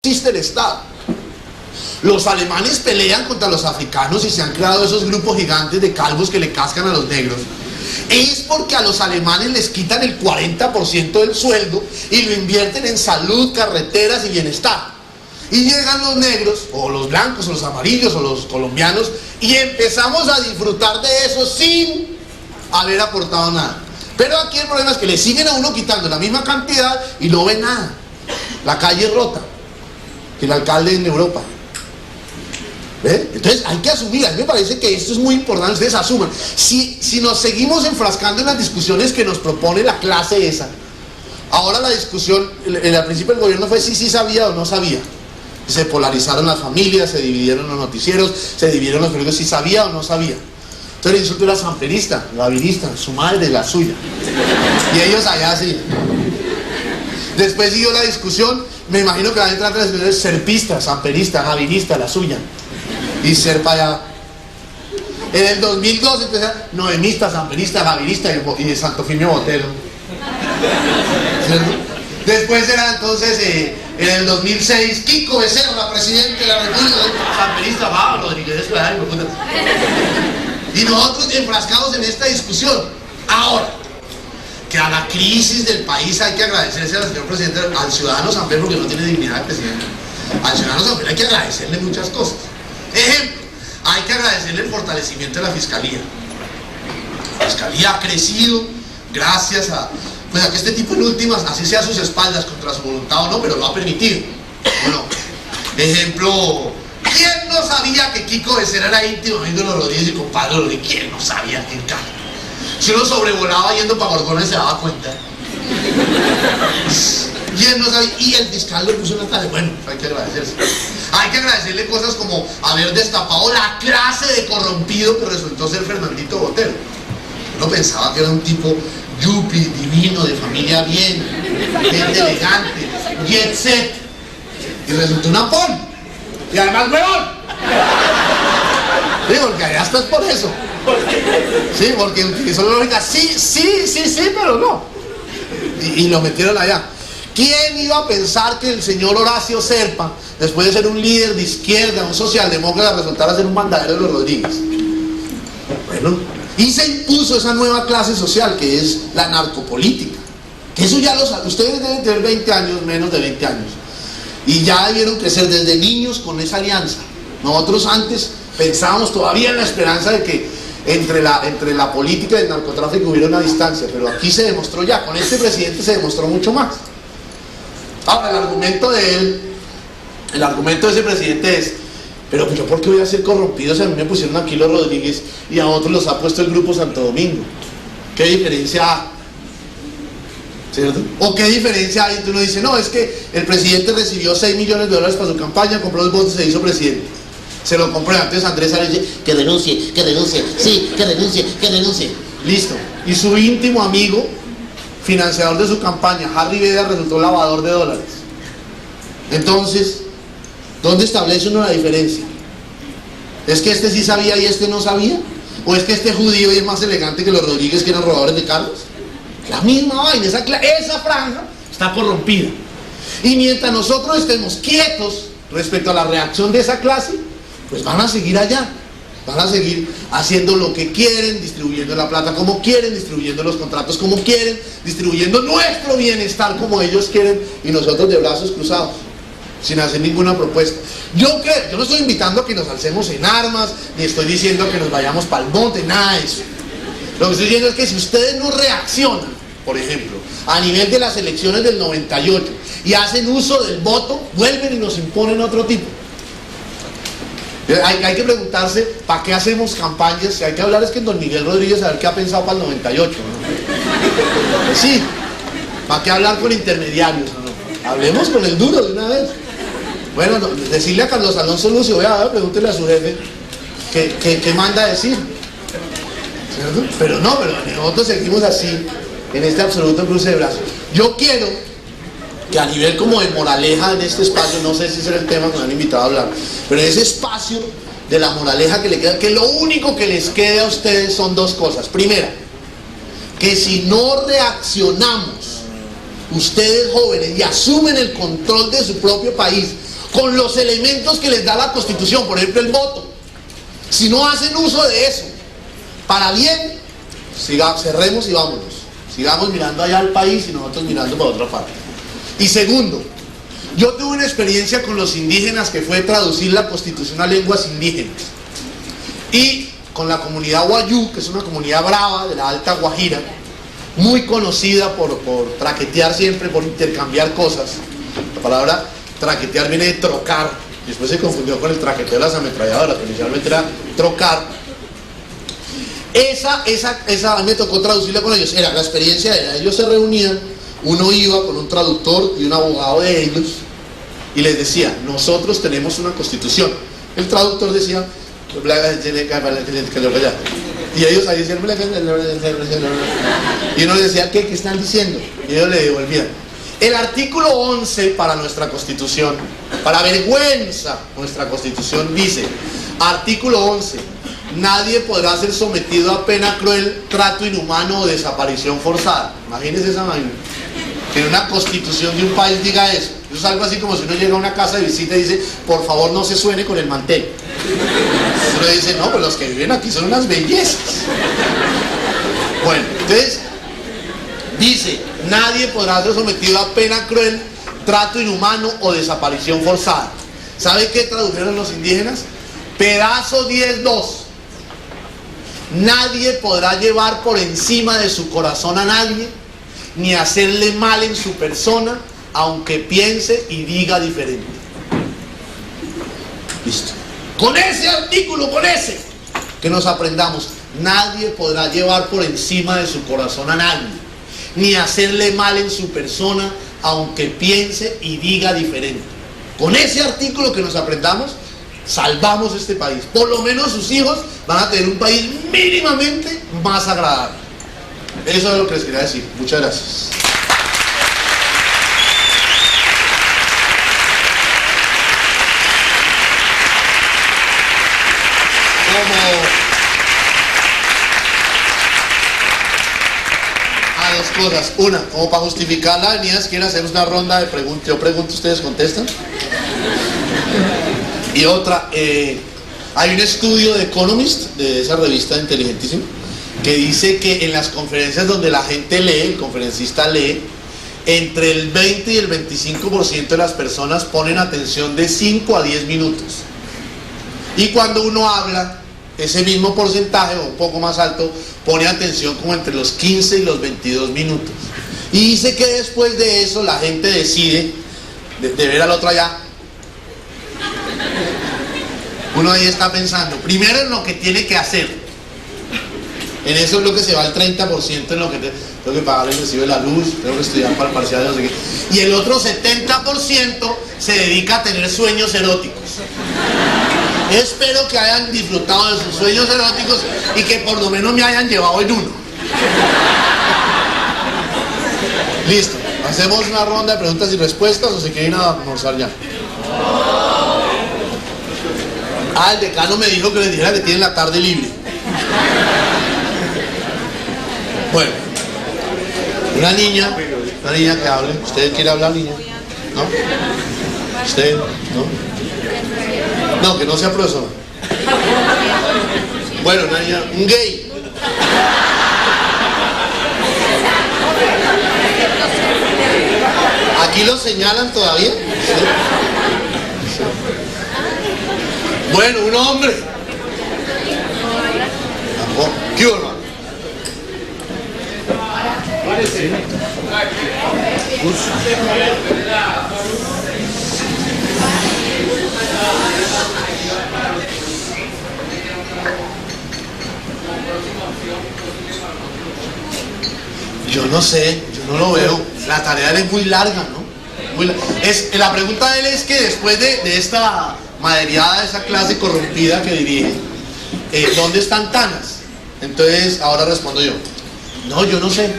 existe el Estado. Los alemanes pelean contra los africanos y se han creado esos grupos gigantes de calvos que le cascan a los negros. Es porque a los alemanes les quitan el 40% del sueldo y lo invierten en salud, carreteras y bienestar. Y llegan los negros, o los blancos, o los amarillos, o los colombianos, y empezamos a disfrutar de eso sin haber aportado nada. Pero aquí el problema es que le siguen a uno quitando la misma cantidad y no ven nada. La calle es rota, que el alcalde en Europa. ¿Ve? Entonces hay que asumir, a mí me parece que esto es muy importante, ustedes asuman. Si nos seguimos enfrascando en las discusiones que nos propone la clase esa, ahora la discusión, al principio del gobierno fue si sí sabía o no sabía. Se polarizaron las familias, se dividieron los noticieros, se dividieron los periódicos, si sabía o no sabía. Entonces el insulto era samperista, gavilista, su madre, la suya. Y ellos allá sí. Después siguió la discusión, me imagino que la gente trata de serpista, samperista, gavilista, la suya. Y ser para allá. En el 2002 empezó noemista, samperista, gavilista y Santofimio Botero. ¿Cierto? Después era entonces, en el 2006, Kiko Becerra, presidente de la República, samperista, Rodríguez Escobar, y nosotros enfrascados en esta discusión. Ahora, que a la crisis del país hay que agradecerse al señor presidente, al ciudadano Samper, porque no tiene dignidad de presidente. Al ciudadano Samper hay que agradecerle muchas cosas. Ejemplo, hay que agradecerle el fortalecimiento de la Fiscalía. La Fiscalía ha crecido gracias a que este tipo en últimas, así sea a sus espaldas, contra su voluntad o no, pero lo ha permitido. Bueno, ejemplo, ¿quién no sabía que Kiko Becerra era íntimo amigo de los Rodríguez y compadre de Rodríguez? ¿Quién no sabía? ¿Quién cae? Si uno sobrevolaba yendo para Gorgona se daba cuenta. ¿Quién no sabía? Y el fiscal lo puso en la tarde. Bueno, hay que agradecerse. Hay que agradecerle cosas como haber destapado la clase de corrompido que resultó ser Fernandito Botero. Uno pensaba que era un tipo yupi, divino, de familia bien, gente elegante, jet set, y resultó una pon, y además huevón. Sí, porque allá estás por eso. Sí, porque utilizó la lógica, sí, pero no. Y lo metieron allá. ¿Quién iba a pensar que el señor Horacio Serpa, después de ser un líder de izquierda, un socialdemócrata, resultara ser un mandadero de los Rodríguez? Bueno, y se impuso esa nueva clase social que es la narcopolítica. Que eso ya lo saben, ustedes deben tener 20 años, menos de 20 años. Y ya debieron crecer desde niños con esa alianza. Nosotros antes pensábamos todavía en la esperanza de que entre la política y el narcotráfico hubiera una distancia, pero aquí se demostró ya, con este presidente se demostró mucho más. Ahora, el argumento de ese presidente es: pero yo ¿por qué voy a ser corrompido si a mí me pusieron aquí los Rodríguez y a otros los ha puesto el Grupo Santo Domingo? ¿Qué diferencia hay? ¿Cierto? ¿O qué diferencia hay? Entonces uno dice, no, es que el presidente recibió $6 millones para su campaña, compró los votos y se hizo presidente. Se lo compró. Entonces Andrés Arias dice, que renuncie, sí, que renuncie. Listo. Y su íntimo amigo, financiador de su campaña, Harry Veda, resultó lavador de dólares. Entonces, ¿dónde establece uno la diferencia? ¿Es que este sí sabía y este no sabía? ¿O es que este judío es más elegante que los Rodríguez, que eran robadores de cargos? La misma vaina, esa franja está corrompida. Y mientras nosotros estemos quietos respecto a la reacción de esa clase, pues van a seguir allá. Van a seguir haciendo lo que quieren, distribuyendo la plata como quieren, distribuyendo los contratos como quieren, distribuyendo nuestro bienestar como ellos quieren, y nosotros de brazos cruzados, sin hacer ninguna propuesta. Yo no estoy invitando a que nos alcemos en armas, ni estoy diciendo que nos vayamos para el monte, nada de eso. Lo que estoy diciendo es que si ustedes no reaccionan, por ejemplo, a nivel de las elecciones del 98, y hacen uso del voto, vuelven y nos imponen otro tipo. Hay que preguntarse, ¿para qué hacemos campañas? Si hay que hablar es que en don Miguel Rodríguez a ver qué ha pensado para el 98, ¿no? Pues sí, ¿para qué hablar con intermediarios? ¿No? Hablemos con el duro de una vez. Bueno, decirle a Carlos Alonso Lucio, pregúntele a su jefe ¿qué manda a decir? ¿Cierto? Pero nosotros seguimos así, en este absoluto cruce de brazos. Yo quiero que a nivel como de moraleja en este espacio, no sé si será el tema que me han invitado a hablar, pero en ese espacio de la moraleja que le queda, que lo único que les quede a ustedes son dos cosas. Primera, que si no reaccionamos, ustedes jóvenes, y asumen el control de su propio país, con los elementos que les da la Constitución, por ejemplo el voto. Si no hacen uso de eso para bien, cerremos y vámonos. Sigamos mirando allá al país y nosotros mirando para otra parte. Y segundo, yo tuve una experiencia con los indígenas que fue traducir la Constitución a lenguas indígenas. Y con la comunidad Wayuu, que es una comunidad brava de la Alta Guajira, muy conocida por traquetear siempre, por intercambiar cosas. La palabra traquetear viene de trocar, y después se confundió con el traqueteo de las ametralladoras, que inicialmente era trocar. Esa a mí me tocó traducirla con ellos. La experiencia era, ellos se reunían, uno iba con un traductor y un abogado de ellos, y les decía, nosotros tenemos una constitución. El traductor decía, y ellos ahí decían, y uno les decía, ¿qué están diciendo? Y ellos le devolvían. El artículo 11 para nuestra Constitución, para vergüenza, nuestra Constitución dice, artículo 11, nadie podrá ser sometido a pena cruel, trato inhumano o desaparición forzada. Imagínense esa vaina. Que en una Constitución de un país diga eso. Eso es algo así como si uno llega a una casa de visita y dice, por favor no se suene con el mantel. Uno dice, no, pues los que viven aquí son unas bellezas. Bueno, entonces dice, nadie podrá ser sometido a pena cruel, trato inhumano o desaparición forzada. ¿Sabe qué tradujeron los indígenas? Pedazo 10.2. Nadie podrá llevar por encima de su corazón a nadie, ni hacerle mal en su persona, aunque piense y diga diferente. Listo. Con ese artículo, que nos aprendamos, nadie podrá llevar por encima de su corazón a nadie, ni hacerle mal en su persona, aunque piense y diga diferente. Con ese artículo que nos aprendamos, salvamos este país. Por lo menos sus hijos van a tener un país mínimamente más agradable. Eso es lo que les quería decir. Muchas gracias. Dos cosas. Una, como para justificar la venida, si quieren hacer una ronda de preguntas, yo pregunto, ustedes contestan. Y otra, hay un estudio de Economist, de esa revista inteligentísima, que dice que en las conferencias donde la gente lee, el conferencista lee, entre el 20 y el 25% de las personas ponen atención de 5 a 10 minutos. Y cuando uno habla, ese mismo porcentaje o un poco más alto pone atención como entre los 15 y los 22 minutos. Y dice que después de eso la gente decide de ver al otro allá. Uno ahí está pensando primero en lo que tiene que hacer. En eso es lo que se va el 30%, en lo que tengo que pagar el recibo de la luz, tengo que estudiar para el parcial de no sé qué. Y el otro 70% se dedica a tener sueños eróticos. Espero que hayan disfrutado de sus sueños eróticos y que por lo menos me hayan llevado en uno. Listo. ¿Hacemos una ronda de preguntas y respuestas o se quieren almorzar ya? El decano me dijo que les dijera que tienen la tarde libre. Bueno. Una niña que hable. ¿Usted quiere hablar, niña? ¿No? ¿Usted? ¿No? No, que no sea profesor. Bueno, niña, un gay. ¿Aquí lo señalan todavía? ¿Sí? Sí. Bueno, un hombre. ¿Qué horror? Yo no sé, yo no lo veo. La tarea de él es muy larga, ¿no? La pregunta de él es que después de esta maderiada, de esa clase corrompida que dirige, ¿dónde están Tanas? Entonces, ahora respondo yo. No, yo no sé.